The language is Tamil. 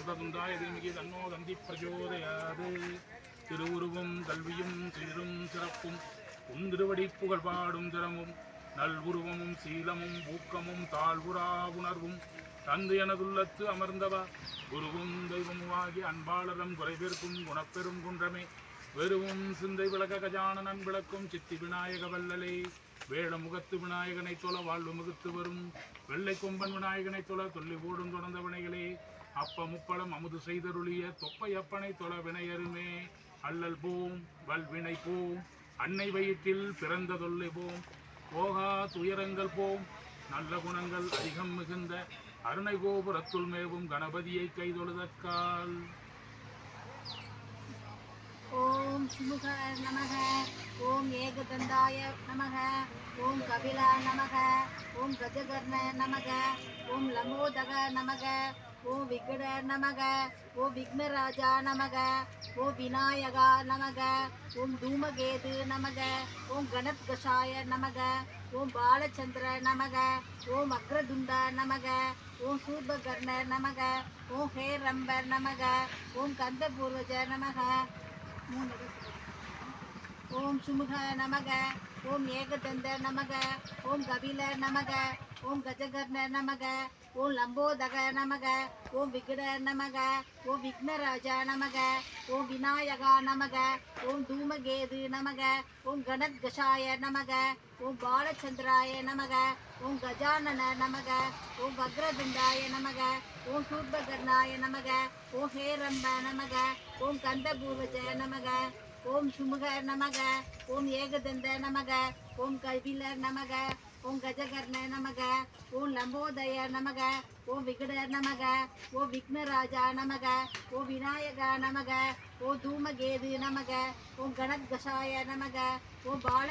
வக்ரதுண்டாய தீமகி தன்னோ தந்தி பிரச்சோதயாது. திருவுருவும் கல்வியும் சீரும் சிறப்பும் உந்திருவடி புகழ் பாடும் திறமும் நல்வுருவமும் சீலமும் ஊக்கமும் தாழ்வுறா உணர்வும் தந்து எனதுள்ளத்து அமர்ந்தவா குருவும் தெய்வமுமாகி அன்பாளரம் குறைபெருக்கும் குணப்பெரும் குன்றமே வெறுவும் சிந்தை விளக்க கஜானனன் விளக்கும் சித்தி விநாயக வல்லலே வேடமுகத்து விநாயகனை தொழ வாழ்வு முகத்து வரும் வெள்ளை கொம்பன் விநாயகனை தொழ தொல்லி ஓடும் தொடர்ந்த வினைகளே அப்ப முப்பளம் அமுது செய்தருளிய தொப்பை அப்பனை தொழ வினையருமே அல்லல் போம் வல்வினை போம் அன்னை வயிற்றில் பிறந்த தொல்லை போம் போகா துயரங்கள் போம் நல்ல குணங்கள் அதிகம் மிகுந்த அருணை கோபுரத்துள் மேவும் கணபதியை கைதொழுதற்கால். ஓம் சுமுக நமக, ஓம் ஏகதந்தாய நமக, ஓம் கபிலா நமக, ஓம் கஜகர்ண நமக, ஓம் லம்போதக நமக, ஓம் விகட நமக, ஓம் விக்னராஜா நமக, ஓம் விநாயகா நமக, ஓம் தூமகேது நமக, ஓம் கணத்கஷாய நமக, ஓம் பாலச்சந்திர நமக, ஓம் அக்ரதுண்ட நமக, ஓம் சூர்பகர்ண நமக, ஓம் ஹேரம்பர் நமக, ஓம் கந்தபூர்வஜ நமக. ஓம் சுமுக நமக, ஓம் ஏகதந்த நமக, ஓம் கபில நமக, ஓம் கஜகர்ண நமக, ஓம் லம்போதக நமக, ஓம் விகட நமக, ஓம் விக்னராஜா நமக, ஓம் விநாயகா நமக, ஓம் தூமகேது நமக, ஓம் கணத்கஷாய நமக, ஓம் பாலச்சந்திராய நமக, ஓம் கஜானன நமக, ஓம் வக்ரதுண்டாய நமக, ஓம் சூர்பகர்ணாய நமக, ஓம் ஹேரம்ப நமக, ஓம் கந்தபூர்வஜ நமக. ஓம் சுமுக நமக, ஓம் ஏகதந்த நமக, ஓம் கபில நமக, ஓம் கஜகர்ண நமக, ஓம் லம்போதய நமக, ஓம் விகட நமக, ஓம் விக்னராஜா நமக, ஓம் விநாயகா நமக, ஓம் தூமகேது நமக, ஓம் கணத்கஷாய நமக, ஓம் பால